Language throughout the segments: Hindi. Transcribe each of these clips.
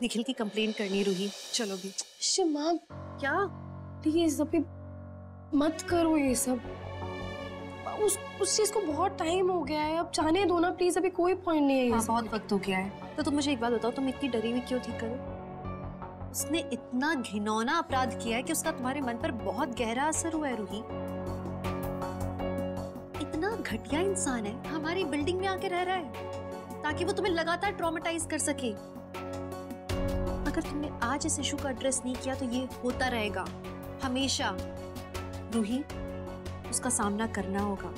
निखिल की कंप्लेन करनी रूही, चलो भी। शिमा क्या? प्लीज अभी मत करो ये सब। उस चीज को बहुत टाइम हो गया है, अब जाने दो ना प्लीज, अभी कोई पॉइंट नहीं है। हाँ, बहुत वक्त हो गया है। तो तुम मुझे एक बात बताओ, तुम इतनी डरी हुई क्यों थी करो? उसने इतना घिनौना अपराध किया है कि उसका तुम्हारे मन पर बहुत गहरा असर हुआ है रूही। इतना घटिया इंसान है, हमारी बिल्डिंग में आके रह रहा है ताकि वो तुम्हें लगातार ट्रॉमेटाइज कर सके। अगर तुमने आज इस इशू का एड्रेस नहीं किया तो ये होता रहेगा हमेशा। रूही, उसका सामना करना होगा।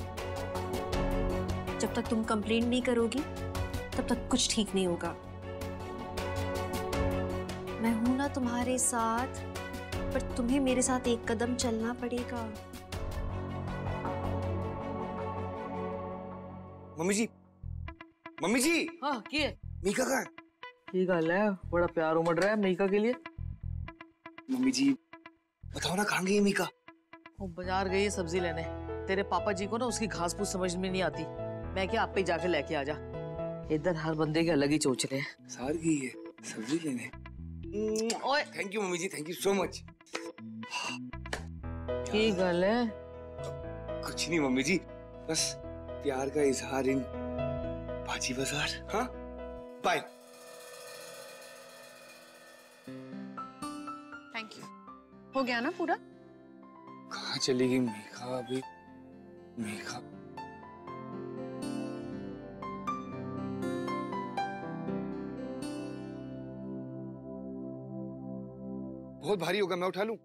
जब तक तुम कंप्लेंट नहीं करोगी तब तक कुछ ठीक नहीं होगा। मैं हूं ना तुम्हारे साथ, पर तुम्हें मेरे साथ एक कदम चलना पड़ेगा। मम्मी जी, मम्मी जी। हाँ की है? मीका कहाँ है? की गल है, बड़ा प्यार उमड़ रहा है मीका के लिए। मम्मी जी बताओ ना, कहाँ गई मीका? वो बाजार गई है सब्जी लेने। तेरे पापा जी को ना उसकी घास फूस समझ में नहीं आती। मैं क्या, आप पे जाके लेके आ जा। इधर हर बंदे के अलग ही चोचले हैं। सार गई है सब्जी लेने। ओए thank you mummy ji, thank you so much. की गल है? कुछ नहीं मम्मी जी, बस प्यार का इजहार इन बाजी बाजार। हाँ बाय। Thank you. हो गया ना पूरा? कहाँ चली गई मीका अभी? मीका बहुत भारी होगा, मैं उठा लूं?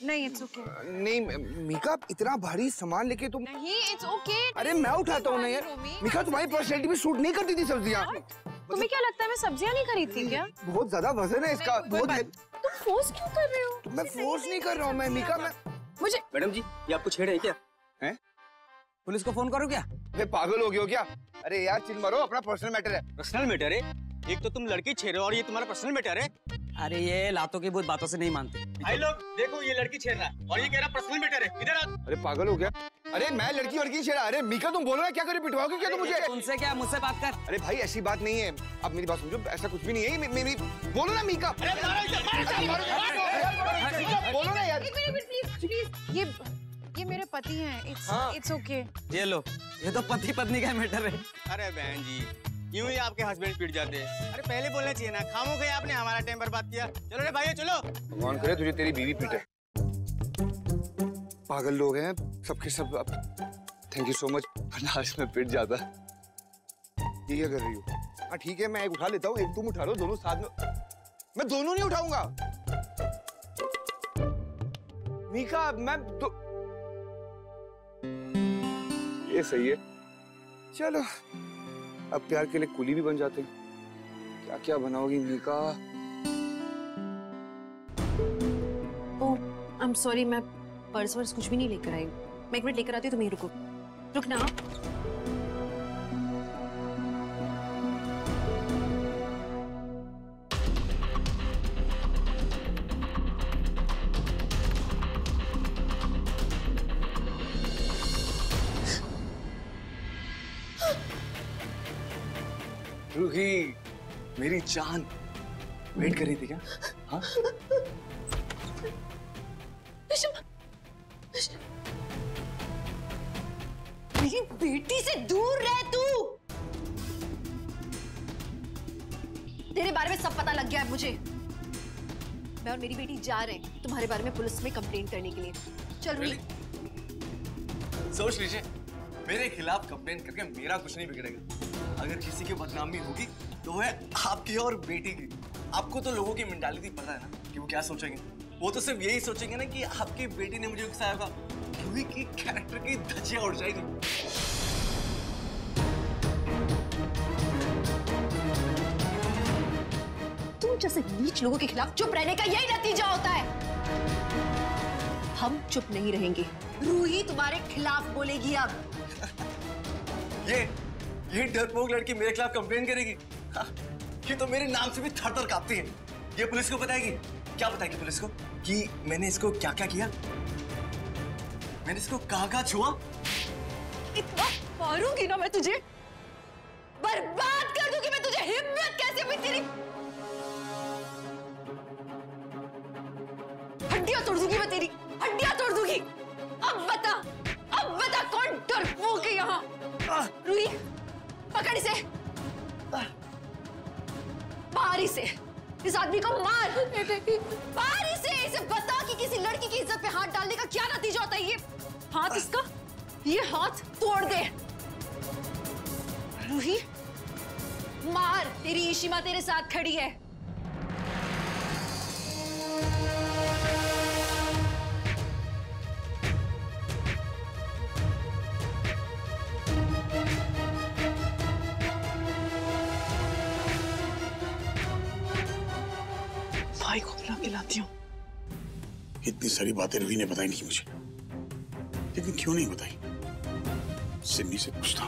नहीं इट्स ओके। नहीं मीका, इतना भारी सामान लेके तुम। नहीं इट्स ओके। अरे मैं उठाता हूँ ना यार। मीका तुम्हारी पर्सनैलिटी में सूट नहीं करती थी सब्जियाँ। तुम्हें क्या लगता है मैं सब्जियां नहीं खरीदती क्या? बहुत ज्यादा वजन है इसका। बहुत तुम फोर्स क्यों कर रहे हो? मैं फोर्स नहीं कर रहा हूँ। मैं मीका, मैं मुझे मैडम जी, ये आपको छेड़ है क्या? हैं? पुलिस को फोन करो क्या? मैं पागल हो गया हो क्या? अरे यार चिल मरो, अपना पर्सनल मैटर है। पर्सनल मैटर है? एक तो तुम लड़की छेड़ रहे हो और ये तुम्हारा पर्सनल मैटर है? अरे ये लातों की बहुत बातों से नहीं मानते। भाई लोग देखो, ये लड़की छेड़ रहा है और ये कह रहा पर्सनल मैटर है। इधर आ। अरे पागल हो गया? अरे मैं लड़की वड़की छेड़ा? अरे मीका तुम बोलो ना, क्या करे, पिटवाओगे क्या तुम मुझे? उनसे क्या, मुझसे बात कर। अरे भाई ऐसी बात नहीं है, अब मेरी बात समझो, ऐसा कुछ भी नहीं है। मेरी बोलो ना मीका। बोलो ना यार। प्लीज ये मेरे पति हैं। It's okay. ये लो, ये तो पति पत्नी का मैटर है। अरे बहन जी, यूं ही आपके हस्बैंड पिट जाते हैं। अरे पहले बोलना चाहिए ना, खामोखे आपने हमारा टाइम बर्बाद किया। चलो रे भाई चलो। भगवान करे तुझे तेरी बीवी पीटे। पागल लोग हैं सबके सब। थैंक यू सो मच, वरना आज मैं पिट जाता। ये क्या कर रही हो? हाँ ठीक है, मैं एक उठा लेता हूँ, एक तुम उठा लो, दोनों साथ में। मैं दोनों नहीं उठाऊंगा मीका, मैं तो ये सही है। चलो अब प्यार के लिए कुली भी बन जाते हैं। क्या क्या बनाओगी मीका? ओह आई एम सॉरी, मैं पर्स वर्स कुछ भी नहीं लेकर आई। मैं एक मिनट लेकर आती हूँ, तुम यहीं रुको। रुकना। रूही मेरी जान, वेट कर रही थी क्या? हाँ? मेरी बेटी से दूर रह तू। तेरे बारे में सब पता लग गया है मुझे। मैं और मेरी बेटी जा रहे हैं तुम्हारे बारे में पुलिस में कंप्लेंट करने के लिए। चल रूही। सोच लीजिए, मेरे खिलाफ कंप्लेंट करके मेरा कुछ नहीं बिगड़ेगा। अगर किसी की बदनामी होगी तो है आपकी और बेटी की। आपको तो लोगों की मेंटालिटी पता है ना कि वो क्या सोचेंगे। वो तो सिर्फ यही सोचेंगे ना कि आपकी बेटी ने मुझे उकसाया था। रूही की कैरेक्टर की धज्जियां उड़ जाएगी। तुम जैसे नीच लोगों के खिलाफ चुप रहने का यही नतीजा होता है। हम चुप नहीं रहेंगे। रूही तुम्हारे खिलाफ बोलेगी अब। ये डरपोक लड़की मेरे खिलाफ कंप्लेन करेगी? हाँ, ये तो मेरे नाम से भी थर-थर कांपती है। ये पुलिस को बताएगी? क्या बताएगी पुलिस को कि मैंने इसको क्या क्या किया? मैंने इसको कहाँ छुआ? इतना मारूंगी ना मैं तुझे, बर्बाद कर दूंगी मैं तुझे। हिम्मत कैसे हुई तेरी? हड्डियां तोड़ दूंगी मैं तेरी, हड्डियां तोड़ दूंगी। अब बता कौन डरपोक है यहाँ? रूही, पकड़ इसे, मार इसे, इस आदमी को मार, मार इसे बता कि किसी लड़की की इज्जत पे हाथ डालने का क्या नतीजा होता है। ये हाथ इसका, ये हाथ तोड़ दे। रूही, मार, तेरी इशिमा तेरे साथ खड़ी है। भाई को बुला के लाती हूँ। इतनी सारी बातें रूही ने बताई नहीं मुझे, लेकिन क्यों नहीं बताई? सिमी से पूछता।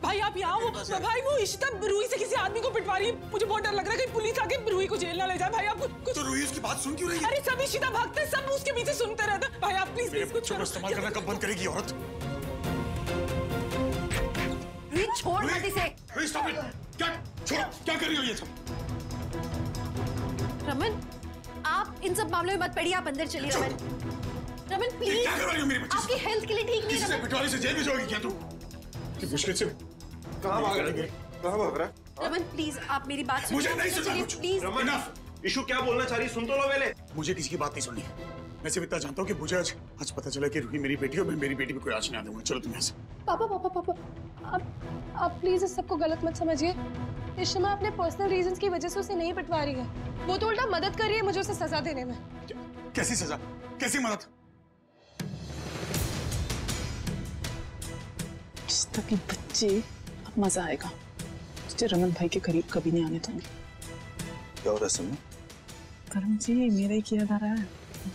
भाई आप यहाँ हो? भाई वो इशिता रूही से किसी आदमी को पिटवा रही है। मुझे बहुत डर लग रहा है कि पुलिस आके रूही को जेल ना ले जाए। भाई आप कुछ तो रूही उसकी बात सुन क्यों रही है? अरे सब इशिता भागते, सब उसके पीछे सुनते रहते। भाई आप प्लीज मेरे बच्चों को इस्तेमाल करना कब बंद करेगी औरत? रूही छोड़ मत इसे। Roohi stop it! क्या कर रही हो ये सब? रमन, आप इन सब मामलों में मत पड़िए, आप अंदर चलिए। रमन प्लीज, क्या कर रही हो मेरी बच्ची से? आपकी हेल्थ के लिए ठीक नहीं किसी से है। पिटवाने से जेल में जाओगी क्या तू? कि मुश्किल से कहाँ भाग रहा है? रमन प्लीज, आप मेरी बात सुनिए। मुझे नहीं सुनना कुछ। प्लीज। इनफ। इशू क्या बोलना चाह रही सुन तो लो पहले। मुझे किसी की बात नहीं सुननी। मैं सिर्फ इतना जानता हूँ कि मुझे आज पता चला कि रूही मेरी बेटी है और मैं मेरी बेटी पे कोई आँच नहीं आने दूंगा। चलो तुम यहाँ से। पापा, आप प्लीज इस सबको गलत मत समझिए। इशिमा अपने पर्सनल रीजंस की वजह से उसे नहीं पिटवा रही है। वो तो उल्टा मदद कर रही है मुझे उसे सजा देने में। कैसी सजा? कैसी मदद? इशिता की बच्ची, अब मजा आएगा। मुझे रमन भाई के करीब कभी नहीं आने दूंगी। क्या हो रहा है सिमी? करण जी, मेरा ही किया जा रहा है,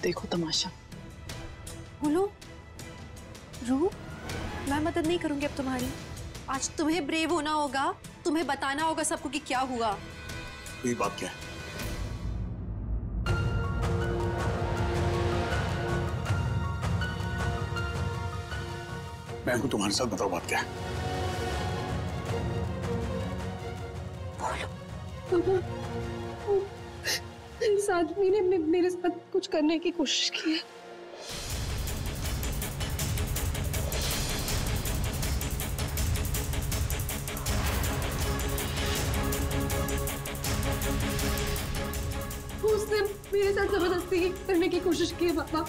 देखो तमाशा। बोलो रू, मैं मदद नहीं करूंगी अब तुम्हारी। आज तुम्हें ब्रेव होना होगा, तुम्हें बताना होगा सबको कि क्या हुआ। कोई बात क्या है? मैं हूं तुम्हारे साथ, बताओ बात क्या है? पापा, इस आदमी ने मेरे साथ कुछ करने की कोशिश की है। उसने मेरे साथ जबरदस्ती करने की कोशिश की है पापा।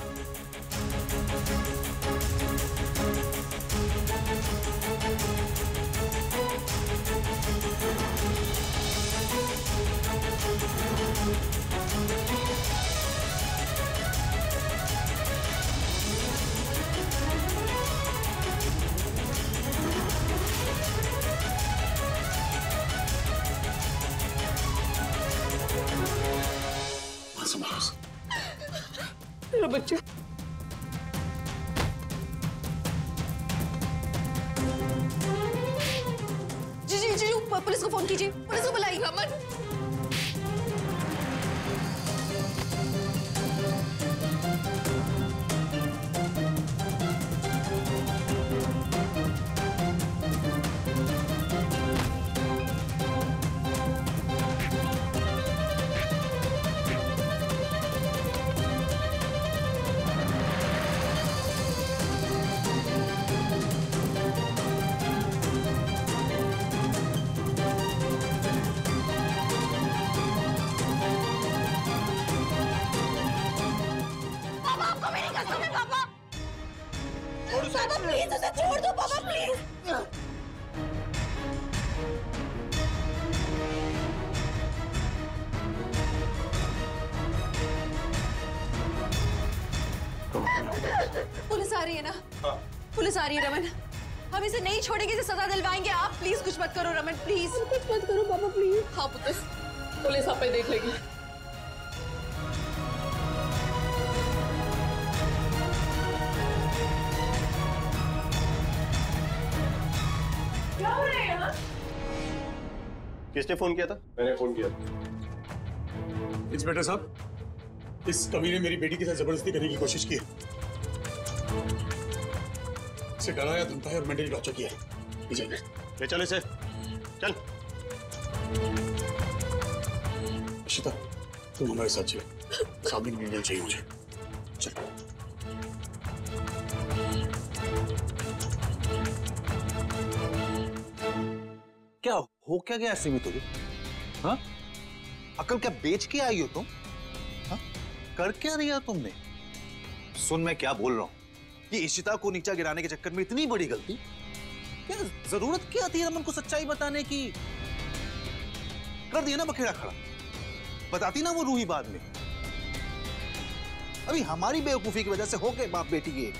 मेरा बच्चा। जी, पुलिस को फोन कीजिए, पुलिस को बुलाइए। रमन, पापा प्लीज उसे छोड़ दो, पापा प्लीज। पुलिस आ रही है ना? पुलिस आ रही है रमन, हम इसे नहीं छोड़ेंगे, इसे सजा दिलवाएंगे। आप प्लीज कुछ मत करो रमन, प्लीज कुछ मत करो पापा प्लीज। हाँ पुलिस आप पे देख लेगी। किसने फोन किया था? मैंने फोन किया। इंस्पेक्टर साहब, इस कमी ने मेरी बेटी के साथ जबरदस्ती करने की कोशिश की है। इसे डराया, धमकाया और मेंटली टॉर्चर किया है। ले चल इसे, चल। इशिता, तुम हमारे साथ चलो, सामने की डिटेल चाहिए मुझे। चलो। क्या हो क्या गया सिमी तुझे? हाँ? अकल क्या बेच के आई हो तुम? हाँ? कर क्या दिया तुमने? सुन मैं क्या बोल रहा हूं, ये इशिता को नीचा गिराने के चक्कर में इतनी बड़ी गलती, क्या जरूरत क्या थी रमन को सच्चाई बताने की? कर दिया ना बखेड़ा खड़ा, बताती ना वो रूही बाद में। अभी हमारी बेवकूफी की वजह से हो गए बाप बेटी के।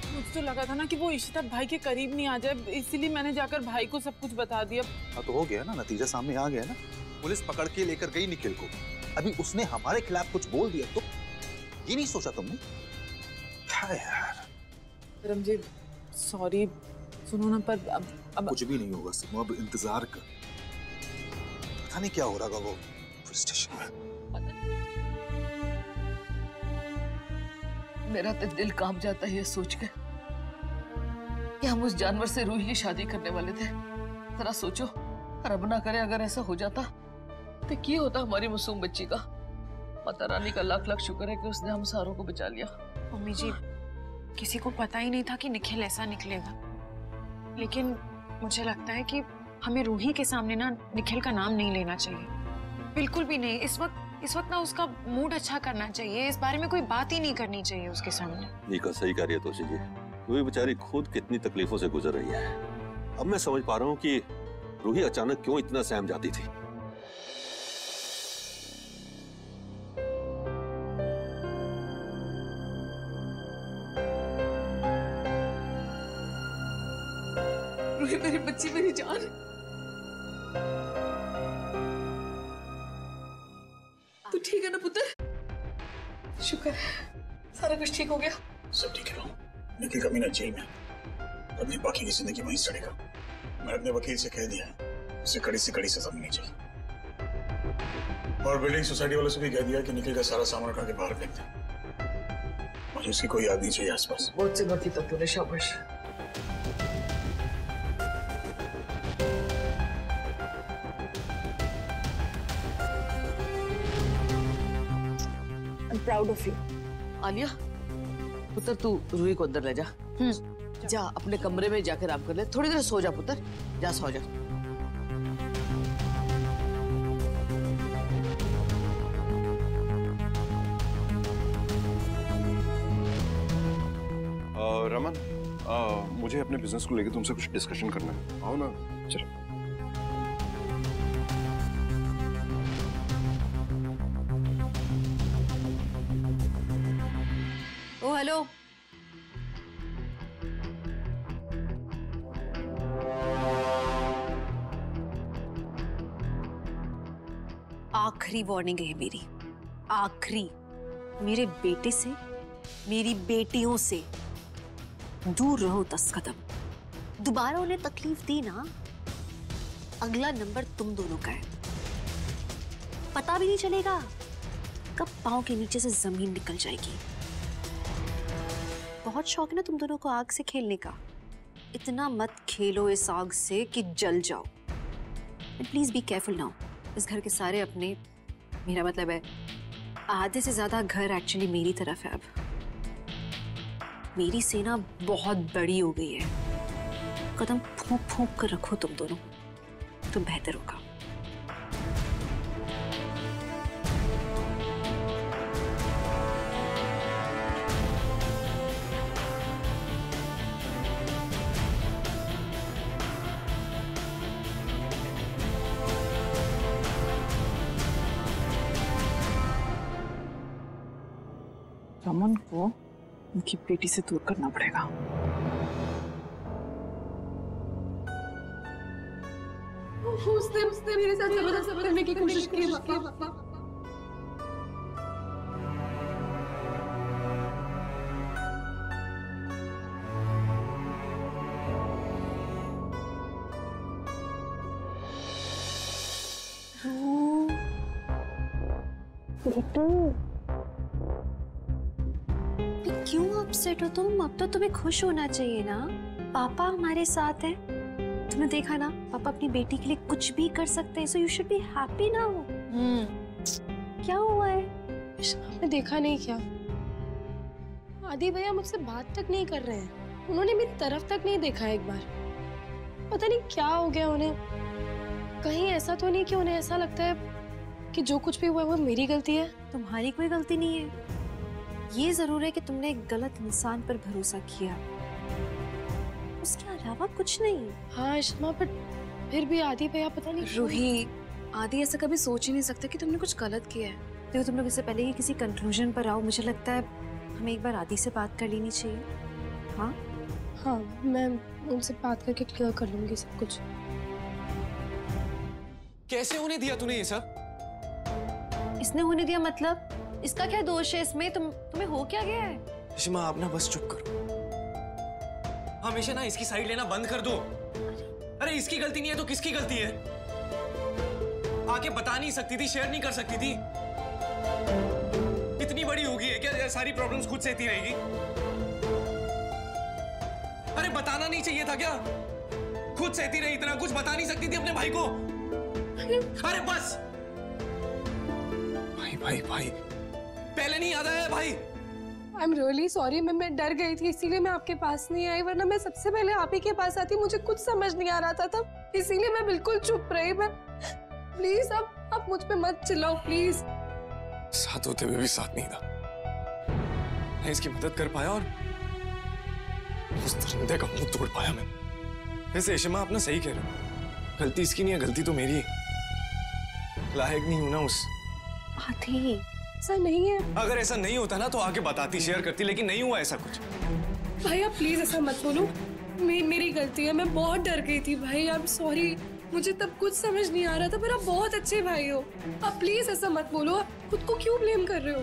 मुझे तो लगा था ना कि वो इशिता भाई के करीब नहीं आ जाए, इसीलिए मैंने जाकर भाई को सब कुछ बता दिया। हाँ तो हो गया ना, नतीजा सामने आ गया ना। पुलिस पकड़ के लेकर गई निखिल को, अभी उसने हमारे खिलाफ कुछ बोल दिया तो ये नहीं सोचा तुमने? क्या यार रमजी, सॉरी, सुनो ना, पर अब कुछ भी नहीं होगा सिमो, अब इंतजार कर। पता नहीं क्या हो रहा होगा वो पुलिस स्टेशन में। मेरा तो दिल कांप जाता है ये सोच के कि हम उस जानवर से रूही की शादी करने वाले थे। जरा सोचो, रब ना करे अगर ऐसा हो जाता तो क्या होता हमारी मासूम बच्ची का। माता रानी का लाख लाख शुक्र है कि उसने हम सारों को बचा लिया। मम्मी जी, किसी को पता ही नहीं था कि निखिल ऐसा निकलेगा, लेकिन मुझे लगता है कि हमें रूही के सामने ना निखिल का नाम नहीं लेना चाहिए, बिल्कुल भी नहीं। इस वक्त ना उसका मूड अच्छा करना चाहिए, इस बारे में कोई बात ही नहीं करनी चाहिए उसके सामने। मीका सही कह रही है तोशी जी, रूही बेचारी खुद कितनी तकलीफों से गुजर रही है। अब मैं समझ पा रहा हूँ कि रूही अचानक क्यों इतना सहम जाती थी। रूही मेरी बच्ची, मेरी जान। तू ठीक है ना पुत्र? शुक्र है, सारा कुछ ठीक हो गया। सब ठीक है। निखिल का मीना जेल में, अपनी बाकी की जिंदगी वहीं सड़ेगा। मैं अपने वकील से कह दिया, उसे कड़ी से कड़ी सजा मिलनी चाहिए। और बिल्डिंग सोसाइटी वालों से भी कह दिया कि निखिल का सारा सामान उठा के बाहर फेंक दें। मुझे उसकी कोई याद नहीं चाहिए आसपास। बहुत सी गलती तब तूने, शाबाश। Proud of you. आलिया, पुत्र तू रूही को अंदर ले जा। जा अपने कमरे में जाकर आराम कर ले, थोड़ी देर सो जा पुत्र, जा सो जा। रमन, मुझे अपने बिजनेस को लेकर तुमसे कुछ डिस्कशन करना है। आओ ना, चलो। ओ हेलो, आखिरी वार्निंग है मेरी, आखिरी। मेरे बेटे से, मेरी बेटियों से दूर रहो 10 कदम। दोबारा उन्हें तकलीफ दी ना, अगला नंबर तुम दोनों का है। पता भी नहीं चलेगा कब पांव के नीचे से जमीन निकल जाएगी। बहुत शौक है ना तुम दोनों को आग से खेलने का, इतना मत खेलो इस आग से कि जल जाओ। And please be careful now. इस घर के सारे अपने, मेरा मतलब है आधे से ज्यादा घर एक्चुअली मेरी तरफ है। अब मेरी सेना बहुत बड़ी हो गई है। कदम फूंक फूंक कर रखो तुम दोनों, तो बेहतर होगा। रमन को उनकी बेटी से दूर करना पड़ेगा। उसने मेरे साथ जबरदस्ती करने की कोशिश की। क्यों अपसेट हो तुम? अब तो तुम्हें खुश होना चाहिए ना, पापा हमारे साथ है। तुमने देखा ना, पापा अपनी बेटी के लिए कुछ भी कर सकते हैं, so you should be happy now. क्या हुआ है? आपने देखा नहीं क्या? आदि भैया मुझसे बात तक नहीं कर रहे हैं, उन्होंने मेरी तरफ तक नहीं देखा एक बार। पता नहीं क्या हो गया उन्हें। कहीं ऐसा तो नहीं कि उन्हें ऐसा लगता है कि जो कुछ भी हुआ वो मेरी गलती है? तुम्हारी कोई गलती नहीं है। ये जरूर है कि तुमने एक गलत इंसान पर भरोसा किया, उसके अलावा कुछ नहीं। हाँ शर्मा, बट फिर भी आदि भैया पता नहीं। रूही, आदि ऐसा कभी सोच ही नहीं सकता कि तुमने कुछ गलत किया है। देखो, तुम लोग इससे पहले कि किसी कंक्लूजन पर आओ, मुझे लगता है हमें एक बार आदि से बात कर लेनी चाहिए। हाँ हाँ, मैं उनसे बात करके क्लियर कर लूंगी सब कुछ। कैसे होने दिया तूने ये सब? इसने होने दिया मतलब? इसका क्या दोष है इसमें? तुम्हें हो क्या गया है? रेशमा, आप ना बस चुप करो। हमेशा ना इसकी साइड लेना बंद कर दो। अरे इसकी गलती नहीं है तो किसकी गलती है? आके बता नहीं सकती थी, शेयर नहीं कर सकती थी? इतनी बड़ी हो गई है क्या सारी प्रॉब्लम्स खुद सहती रहेगी? अरे बताना नहीं चाहिए था क्या? खुद सहती रही, इतना कुछ बता नहीं सकती थी अपने भाई को? अरे बस भाई भाई भाई, पहले नहीं याद आया भाई? आई एम रियली सॉरी, मैं डर गई थी इसीलिए मैं आपके पास नहीं आई, वरना मैं सबसे पहले आप ही के पास आती। मुझे कुछ समझ नहीं आ रहा था तब, इसीलिए मैं बिल्कुल चुप रही। मैं प्लीज आप मुझ पे मत चिल्लाओ प्लीज। साथ होते हुए भी साथ नहीं था, मैं इसकी मदद कर पाया और उस दरिंदे का मुंह तोड़ पाया मैं। वैसे रेशमा, आप ना सही कह रहे हो, गलती इसकी नहीं है, गलती तो मेरी है। लायक नहीं हूं ना उस। आदि ऐसा नहीं है। अगर ऐसा नहीं होता ना तो आके बताती, शेयर करती, लेकिन नहीं हुआ ऐसा कुछ। भाई आप प्लीज ऐसा मत बोलो, मेरी गलती है, मैं बहुत डर गई थी भाई। आई एम सॉरी, मुझे तब कुछ समझ नहीं आ रहा था, पर आप बहुत अच्छे भाई हो। आप प्लीज ऐसा मत बोलो, आप खुद को क्यों ब्लेम कर रहे हो?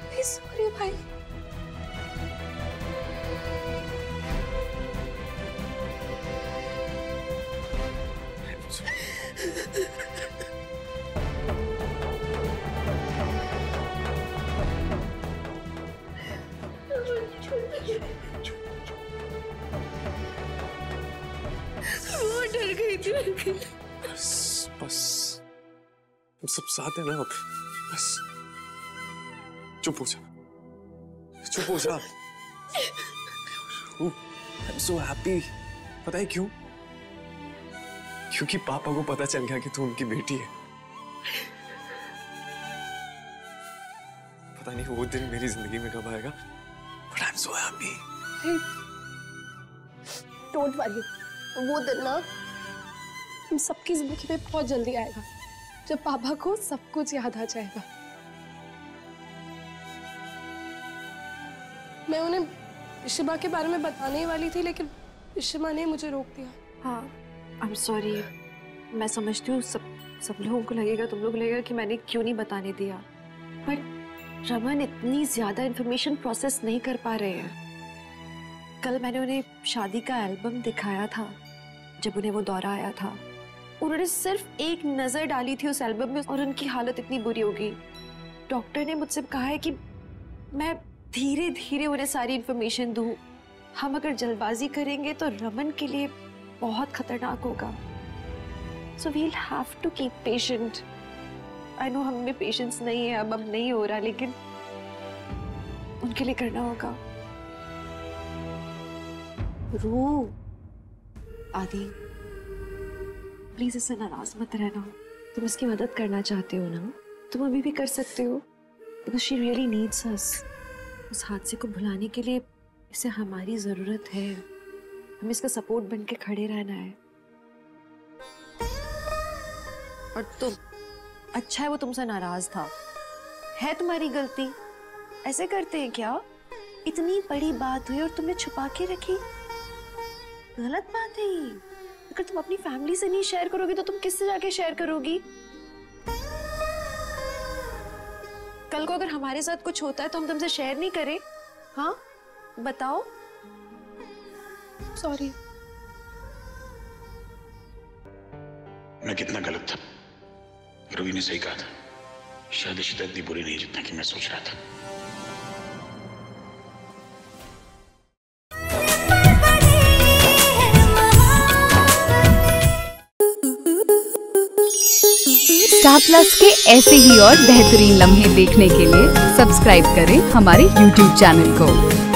प्लीज सॉरी भाई। बहुत डर गई थी। बस हम सब साथ हैं ना अब, बस चुप हो जा, चुप हो जा। I am so happy. पता है क्यों? क्योंकि पापा को पता चल गया कि तू उनकी बेटी है। पता नहीं वो दिन मेरी जिंदगी में कब आएगा, but I am so happy. Don't worry, वो दिन ना हम सबकी जिंदगी में बहुत जल्दी आएगा, जब पापा को सब कुछ याद आ जाएगा। मैं उन्हें इशिमा के बारे में बताने ही वाली थी, लेकिन इशिमा ने मुझे रोक दिया। हाँ, आई एम सॉरी। मैं समझती हूँ सब लोगों को लगेगा, तुम लोग को लगेगा कि मैंने क्यों नहीं बताने दिया, बट रमन इतनी ज्यादा इंफॉर्मेशन प्रोसेस नहीं कर पा रहे हैं। कल मैंने उन्हें शादी का एल्बम दिखाया था, जब उन्हें वो दौरा आया था। उन्होंने सिर्फ एक नजर डाली थी उस एल्बम में और उनकी हालत इतनी बुरी हो गई। डॉक्टर ने मुझसे कहा है कि मैं धीरे धीरे उन्हें सारी इंफॉर्मेशन दूं। हम अगर जल्दबाजी करेंगे तो रमन के लिए बहुत खतरनाक होगा। So we'll have to keep patient. I know हम में पेशेंस नहीं है, अब नहीं हो रहा, लेकिन उनके लिए करना होगा। रू, आदि प्लीज इससे नाराज मत रहना। तुम इसकी मदद करना चाहते हो ना, तुम अभी भी कर सकते हो, बिकॉज़ शी रियली नीड्स अस। उस हादसे को भुलाने के लिए इसे हमारी जरूरत है। हमें इसका सपोर्ट बन के खड़े रहना है। और तुम, अच्छा है वो तुमसे नाराज था, है तुम्हारी गलती। ऐसे करते हैं क्या? इतनी बड़ी बात हुई और तुमने छुपा के रखी, गलत बात है ये। अगर तुम अपनी फैमिली से नहीं शेयर करोगी तो तुम किससे जाके शेयर करोगी? कल को अगर हमारे साथ कुछ होता है तो हम तुमसे शेयर नहीं करें? हाँ बताओ। सॉरी। मैं कितना गलत था, रूही ने सही कहा था। शादी शुदा इतनी बुरी नहीं जितना कि मैं सोच रहा था। स्टार प्लस के ऐसे ही और बेहतरीन लम्हे देखने के लिए सब्सक्राइब करें हमारे YouTube चैनल को।